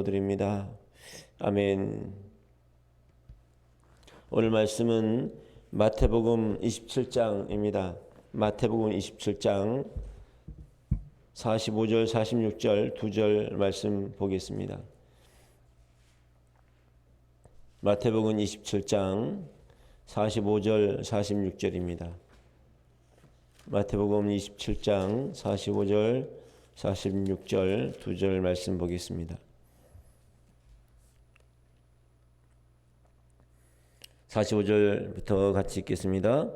드립니다. 아멘. 오늘 말씀은 마태복음 27장입니다. 마태복음 27장 45절 46절 두 절 말씀 보겠습니다. 마태복음 27장 45절 46절입니다. 마태복음 27장 45절 46절 두 절 말씀 보겠습니다. 45절부터 같이 읽겠습니다.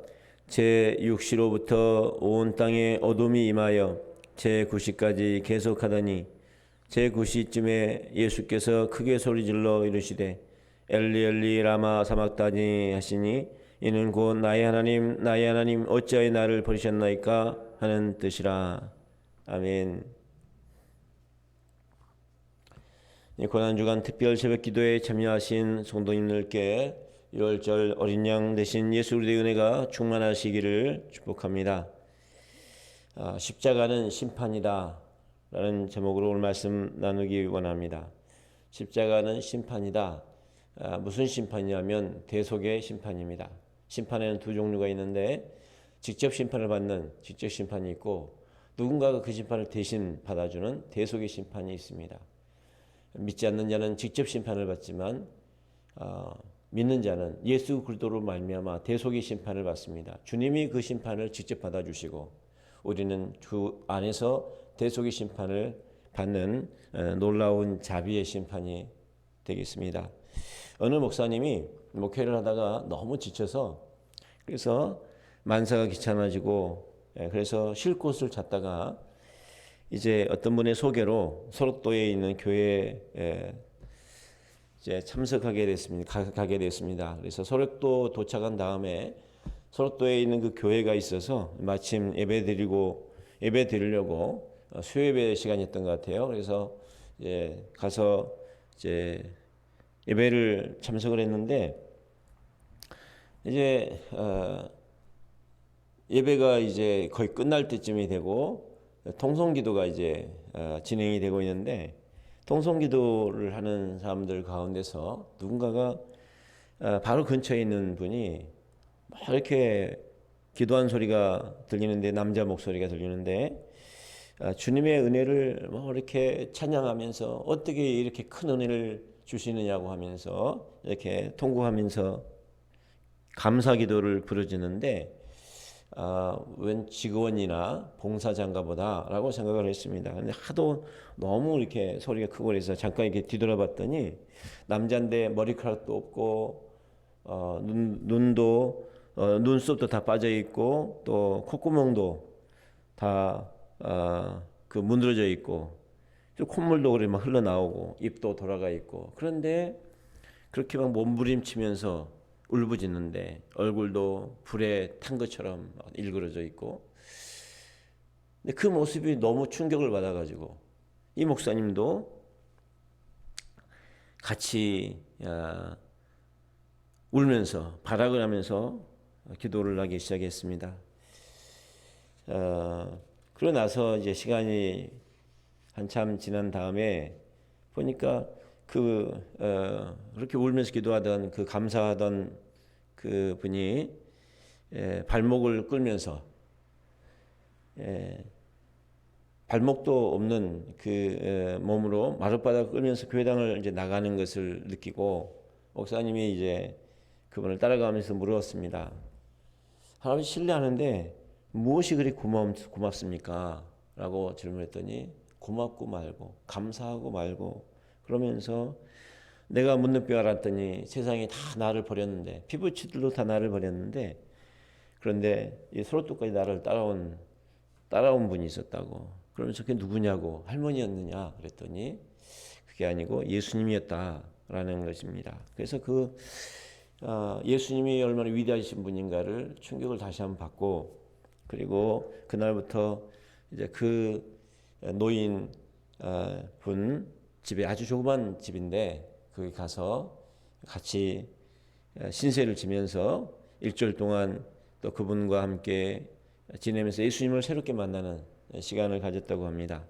제 6시로부터 온 땅에 어둠이 임하여 제 9시까지 계속하더니 제 9시쯤에 예수께서 크게 소리질러 이르시되 엘리 엘리 라마 사막다니 하시니 이는 곧 나의 하나님 어찌하여 나를 버리셨나이까 하는 뜻이라. 아멘. 고난주간 특별 새벽기도에 참여하신 성도님들께 6월절 어린 양 되신 예수 그리스도의 은혜가 충만하시기를 축복합니다. 십자가는 심판이다 라는 제목으로 오늘 말씀 나누기 원합니다. 십자가는 심판이다. 무슨 심판이냐면 대속의 심판입니다. 심판에는 두 종류가 있는데 직접 심판을 받는 직접 심판이 있고 누군가가 그 심판을 대신 받아주는 대속의 심판이 있습니다. 믿지 않는 자는 직접 심판을 받지만 믿는 자는 예수 그리스도로 말미암아 대속의 심판을 받습니다. 주님이 그 심판을 직접 받아주시고 우리는 주 안에서 대속의 심판을 받는 놀라운 자비의 심판이 되겠습니다. 어느 목사님이 목회를 하다가 너무 지쳐서 그래서 만사가 귀찮아지고 그래서 쉴 곳을 찾다가 이제 어떤 분의 소개로 소록도에 있는 교회에 이제 참석하게 됐습니다. 가게 됐습니다. 그래서 소록도 도착한 다음에 소록도에 있는 그 교회가 있어서 마침 예배 드리려고 수요예배 시간이었던 것 같아요. 그래서 이제 가서 이제 예배를 참석을 했는데 이제 예배가 이제 거의 끝날 때쯤이 되고 통성기도가 이제 진행이 되고 있는데 통성기도를 하는 사람들 가운데서 누군가가 바로 근처에 있는 분이 이렇게 기도한 소리가 들리는데 남자 목소리가 들리는데 주님의 은혜를 이렇게 찬양하면서 어떻게 이렇게 큰 은혜를 주시느냐고 하면서 이렇게 통곡하면서 감사기도를 부르짖는데 웬 직원이나 봉사자인가 보다라고 생각을 했습니다. 근데 하도 너무 이렇게 소리가 크고 그래서 잠깐 이렇게 뒤돌아봤더니 남자인데 머리카락도 없고 눈도 눈썹도 다 빠져 있고 또 콧구멍도 다 그 문드러져 있고 콧물도 그래 막 흘러나오고 입도 돌아가 있고 그런데 그렇게 막 몸부림치면서 울부짖는데 얼굴도 불에 탄 것처럼 일그러져 있고 근데 그 모습이 너무 충격을 받아가지고 이 목사님도 같이 울면서 발악을 하면서 기도를 하기 시작했습니다. 그러고 나서 이제 시간이 한참 지난 다음에 보니까 그렇게 울면서 기도하던 그 감사하던 그 분이 발목을 끌면서 발목도 없는 그 몸으로 마룻바닥을 끌면서 교회당을 이제 나가는 것을 느끼고 목사님이 이제 그분을 따라가면서 물었습니다. 하나님 신뢰하는데 무엇이 그리 고맙습니까? 라고 질문했더니 고맙고 말고 감사하고 말고 그러면서 내가 묻는 뼈 알았더니 세상이 다 나를 버렸는데 피부치들도 다 나를 버렸는데 그런데 이 소록도까지 나를 따라온 분이 있었다고. 그러면서 그게 누구냐고 할머니였느냐 그랬더니 그게 아니고 예수님이었다라는 것입니다. 그래서 예수님이 얼마나 위대하신 분인가를 충격을 다시 한번 받고 그리고 그날부터 이제 그 노인 분 집에 아주 조그만 집인데 거기 가서 같이 신세를 지면서 일주일 동안 또 그분과 함께 지내면서 예수님을 새롭게 만나는 시간을 가졌다고 합니다.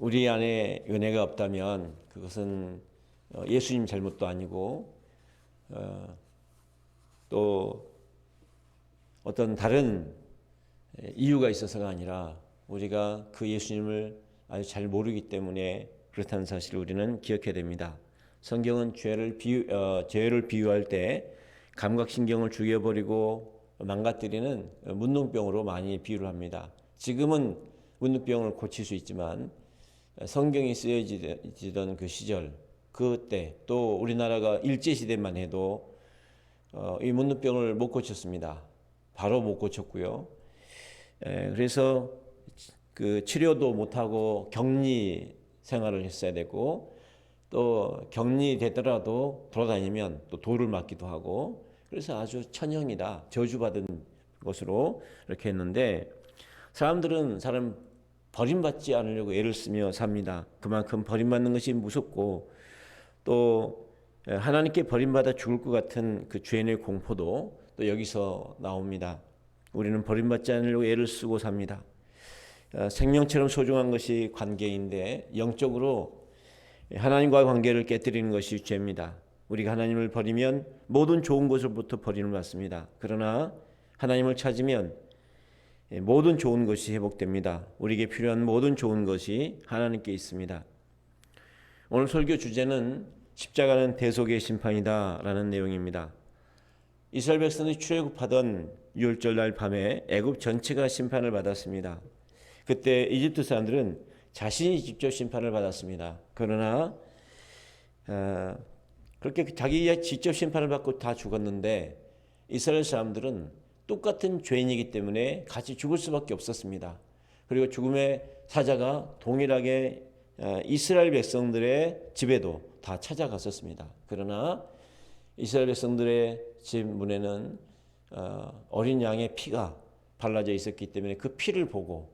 우리 안에 은혜가 없다면 그것은 예수님 잘못도 아니고 또 어떤 다른 이유가 있어서가 아니라 우리가 그 예수님을 아주 잘 모르기 때문에 그렇다는 사실을 우리는 기억해야 됩니다. 성경은 죄를 비유할 때 감각신경을 죽여버리고 망가뜨리는 문둥병으로 많이 비유를 합니다. 지금은 문둥병을 고칠 수 있지만 성경이 쓰여지던 그 시절, 그때 또 우리나라가 일제시대만 해도 이 문둥병을 못 고쳤습니다. 바로 못 고쳤고요. 그래서 그 치료도 못하고 격리 생활을 했어야 되고 또 격리되더라도 돌아다니면 또 돌을 맞기도 하고 그래서 아주 천형이다, 저주받은 것으로 이렇게 했는데 사람들은 사람 버림받지 않으려고 애를 쓰며 삽니다. 그만큼 버림받는 것이 무섭고 또 하나님께 버림받아 죽을 것 같은 그 죄인의 공포도 또 여기서 나옵니다. 우리는 버림받지 않으려고 애를 쓰고 삽니다. 생명처럼 소중한 것이 관계인데 영적으로 하나님과의 관계를 깨뜨리는 것이 죄입니다. 우리가 하나님을 버리면 모든 좋은 것으로부터 버림을 받습니다. 그러나 하나님을 찾으면 모든 좋은 것이 회복됩니다. 우리에게 필요한 모든 좋은 것이 하나님께 있습니다. 오늘 설교 주제는 십자가는 대속의 심판이다라는 내용입니다. 이스라엘 백성들이 출애굽하던 유월절 날 밤에 애굽 전체가 심판을 받았습니다. 그때 이집트 사람들은 자신이 직접 심판을 받았습니다. 그러나 그렇게 자기가 직접 심판을 받고 다 죽었는데 이스라엘 사람들은 똑같은 죄인이기 때문에 같이 죽을 수밖에 없었습니다. 그리고 죽음의 사자가 동일하게 이스라엘 백성들의 집에도 다 찾아갔었습니다. 그러나 이스라엘 백성들의 집 문에는 어린 양의 피가 발라져 있었기 때문에 그 피를 보고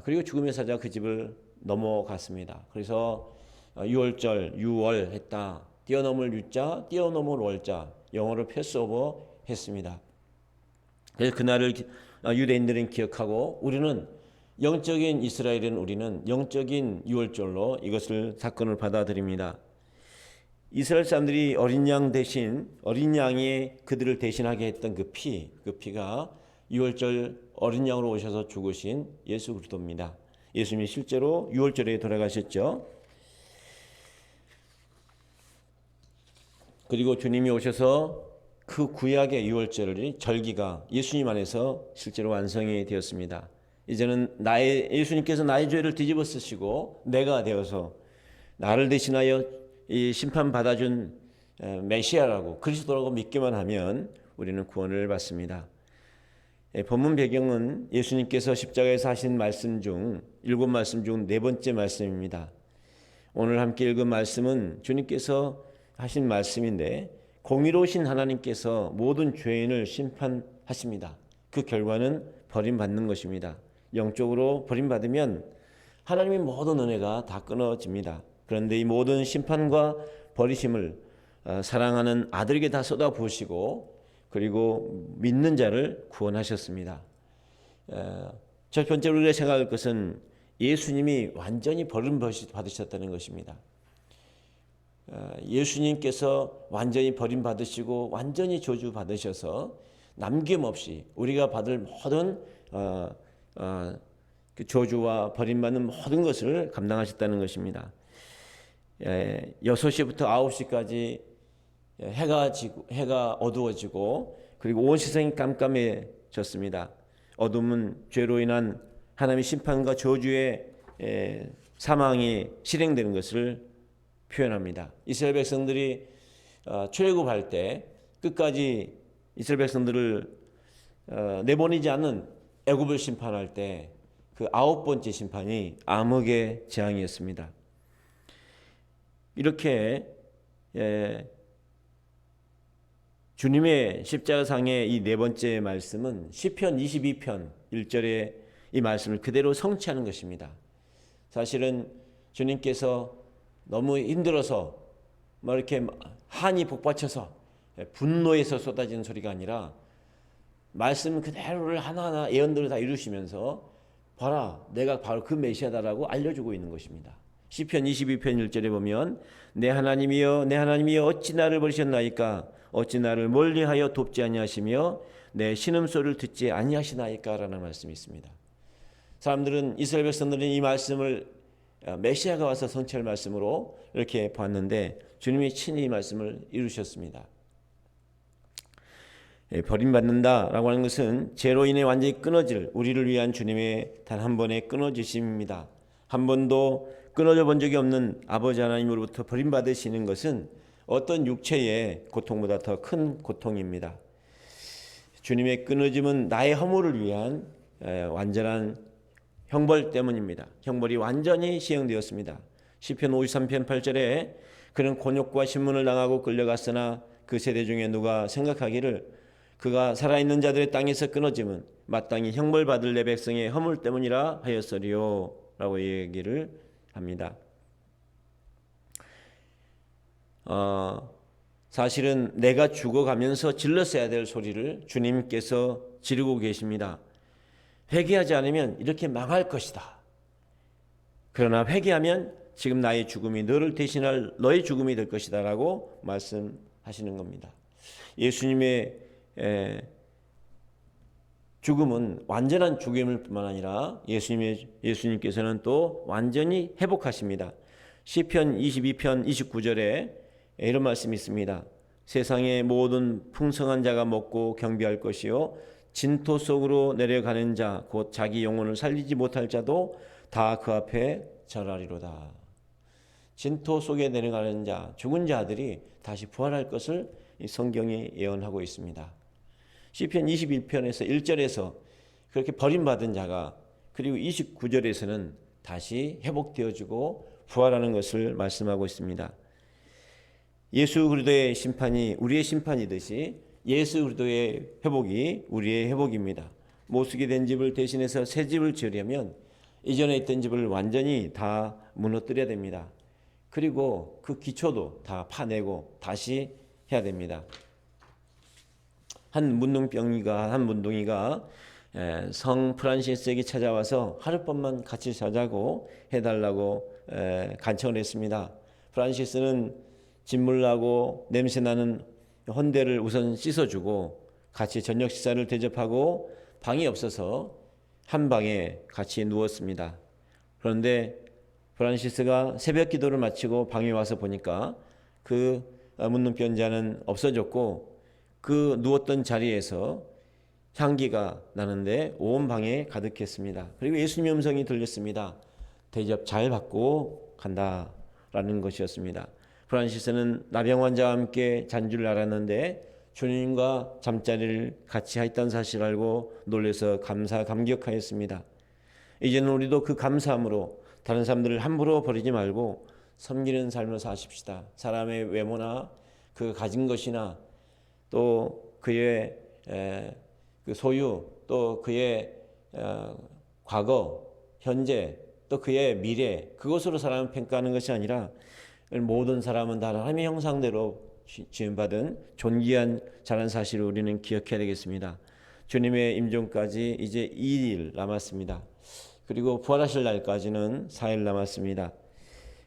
그리고 죽음의 사자가 그 집을 넘어갔습니다. 그래서 유월절, 유월 했다. 뛰어넘을 유자, 뛰어넘을 월자, 영어로 패스오버 했습니다. 그래서 그날을 유대인들은 기억하고 우리는 영적인 이스라엘은 우리는 영적인 유월절로 이것을 사건을 받아들입니다. 이스라엘 사람들이 어린 양 대신 어린 양이 그들을 대신하게 했던 그 피가 유월절 어린 양으로 오셔서 죽으신 예수 그리스도입니다. 예수님이 실제로 유월절에 돌아가셨죠. 그리고 주님이 오셔서 그 구약의 유월절이 절기가 예수님 안에서 실제로 완성이 되었습니다. 이제는 예수님께서 나의 죄를 뒤집어 쓰시고 내가 되어서 나를 대신하여 이 심판 받아준 메시아라고 그리스도라고 믿기만 하면 우리는 구원을 받습니다. 본문 배경은 예수님께서 십자가에서 하신 말씀 중 7말씀 중 4번째 말씀입니다. 오늘 함께 읽은 말씀은 주님께서 하신 말씀인데 공의로우신 하나님께서 모든 죄인을 심판하십니다. 그 결과는 버림받는 것입니다. 영적으로 버림받으면 하나님의 모든 은혜가 다 끊어집니다. 그런데 이 모든 심판과 버리심을 사랑하는 아들에게 다 쏟아부으시고 그리고 믿는 자를 구원하셨습니다. 첫 번째로 우리가 생각할 것은 예수님이 완전히 버림받으셨다는 것입니다. 예수님께서 완전히 버림받으시고 완전히 저주받으셔서 남김없이 우리가 받을 모든 그 저주와 버림받는 모든 것을 감당하셨다는 것입니다. 6시부터 9시까지 해가 어두워지고 그리고 온 세상이 깜깜해졌습니다. 어둠은 죄로 인한 하나님의 심판과 저주의 사망이 실행되는 것을 표현합니다. 이스라엘 백성들이 출애굽할 때 끝까지 이스라엘 백성들을 내보내지 않는 애굽을 심판할 때 그 9번째 심판이 암흑의 재앙이었습니다. 이렇게 주님의 십자가상의 이 4번째 말씀은 시편 22편 1절에 이 말씀을 그대로 성취하는 것입니다. 사실은 주님께서 너무 힘들어서 이렇게 한이 복받쳐서 분노에서 쏟아지는 소리가 아니라 말씀 그대로를 하나하나 예언들을 다 이루시면서 봐라, 내가 바로 그 메시아다라고 알려주고 있는 것입니다. 시편 22편 1절에 보면 내 하나님이여 내 하나님이여 어찌 나를 버리셨나이까 어찌 나를 멀리하여 돕지 아니하시며 내 신음소리를 듣지 아니하시나이까 라는 말씀이 있습니다. 사람들은 이스라엘 백성들은 이 말씀을 메시아가 와서 성취할 말씀으로 이렇게 봤는데 주님이 친히 이 말씀을 이루셨습니다. 버림받는다라고 하는 것은 죄로 인해 완전히 끊어질 우리를 위한 주님의 단 한 번의 끊어지심입니다. 한 번도 끊어져 본 적이 없는 아버지 하나님으로부터 버림받으시는 것은 어떤 육체의 고통보다 더 큰 고통입니다. 주님의 끊어짐은 나의 허물을 위한 완전한 형벌 때문입니다. 형벌이 완전히 시행되었습니다. 시편 53편 8절에 그는 곤욕과 신문을 당하고 끌려갔으나 그 세대 중에 누가 생각하기를 그가 살아있는 자들의 땅에서 끊어짐은 마땅히 형벌받을 내 백성의 허물 때문이라 하였으리요 라고 얘기를 합니다. 사실은 내가 죽어가면서 질렀어야 될 소리를 주님께서 지르고 계십니다. 회개하지 않으면 이렇게 망할 것이다. 그러나 회개하면 지금 나의 죽음이 너를 대신할 너의 죽음이 될 것이다 라고 말씀하시는 겁니다. 예수님의 죽음은 완전한 죽음일 뿐만 아니라 예수님께서는 또 완전히 회복하십니다. 시편 22편 29절에 이런 말씀이 있습니다. 세상의 모든 풍성한 자가 먹고 경배할 것이요 진토 속으로 내려가는 자 곧 자기 영혼을 살리지 못할 자도 다 그 앞에 절하리로다. 진토 속에 내려가는 자, 죽은 자들이 다시 부활할 것을 이 성경이 예언하고 있습니다. 시편 21편에서 1절에서 그렇게 버림받은 자가 그리고 29절에서는 다시 회복되어지고 부활하는 것을 말씀하고 있습니다. 예수 그리스도의 심판이 우리의 심판이듯이 예수 그리스도의 회복이 우리의 회복입니다. 못쓰게 된 집을 대신해서 새 집을 지으려면 이전에 있던 집을 완전히 다 무너뜨려야 됩니다. 그리고 그 기초도 다 파내고 다시 해야 됩니다. 한 문둥이가 성 프란시스에게 찾아와서 하룻밤만 같이 자자고 해달라고 간청을 했습니다. 프란시스는 진물나고 냄새나는 헌대를 우선 씻어주고 같이 저녁 식사를 대접하고 방이 없어서 한 방에 같이 누웠습니다. 그런데 프란시스가 새벽 기도를 마치고 방에 와서 보니까 그 문둥병자는 없어졌고 그 누웠던 자리에서 향기가 나는데 온 방에 가득했습니다. 그리고 예수님의 음성이 들렸습니다. 대접 잘 받고 간다라는 것이었습니다. 프란시스는 나병 환자와 함께 잔줄을 알았는데 주님과 잠자리를 같이 했다는 사실을 알고 놀라서 감격하였습니다. 이제는 우리도 그 감사함으로 다른 사람들을 함부로 버리지 말고 섬기는 삶을 사십시다. 사람의 외모나 그 가진 것이나 또 그의 그 소유 또 그의 과거, 현재 또 그의 미래 그것으로 사람을 평가하는 것이 아니라 모든 사람은 다 하나님의 형상대로 지음받은 존귀한 자라는 사실을 우리는 기억해야 되겠습니다. 주님의 임종까지 이제 2일 남았습니다. 그리고 부활하실 날까지는 4일 남았습니다.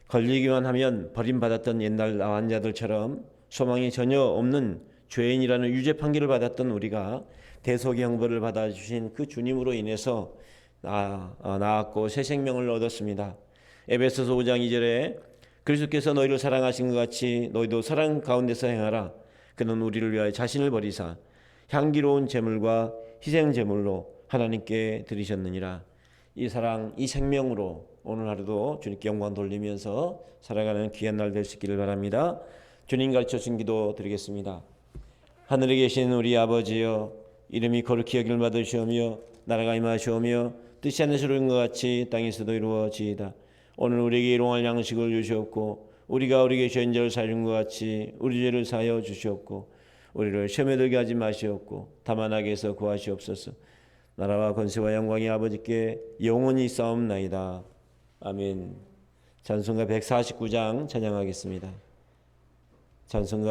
걸리기만 하면 버림받았던 옛날 환자들처럼 소망이 전혀 없는 죄인이라는 유죄 판결을 받았던 우리가 대속의 형벌을 받아주신 그 주님으로 인해서 나았고 새 생명을 얻었습니다. 에베소서 5장 2절에 그리스도께서 너희를 사랑하신 것 같이 너희도 사랑 가운데서 행하라. 그는 우리를 위하여 자신을 버리사 향기로운 제물과 희생 제물로 하나님께 드리셨느니라. 이 사랑, 이 생명으로 오늘 하루도 주님께 영광 돌리면서 살아가는 귀한 날 될 수 있기를 바랍니다. 주님 가르쳐 준 기도 드리겠습니다. 하늘에 계신 우리 아버지여, 이름이 거룩히 여김을 받으시오며 나라가 임하시오며 뜻이 하늘에서 이루어진 것 같이 땅에서도 이루어지이다. 오늘 우리에게 일용할 양식을 주시옵고 우리가 우리에게 죄인 자를 사하는 것 같이 우리 죄를 사하여 주시옵고 우리를 시험에 들게 하지 마시옵고 다만 악에서 구하시옵소서. 나라와 권세와 영광이 아버지께 영원히 싸움나이다. 아멘. 찬송가 149장 찬양하겠습니다. 찬송가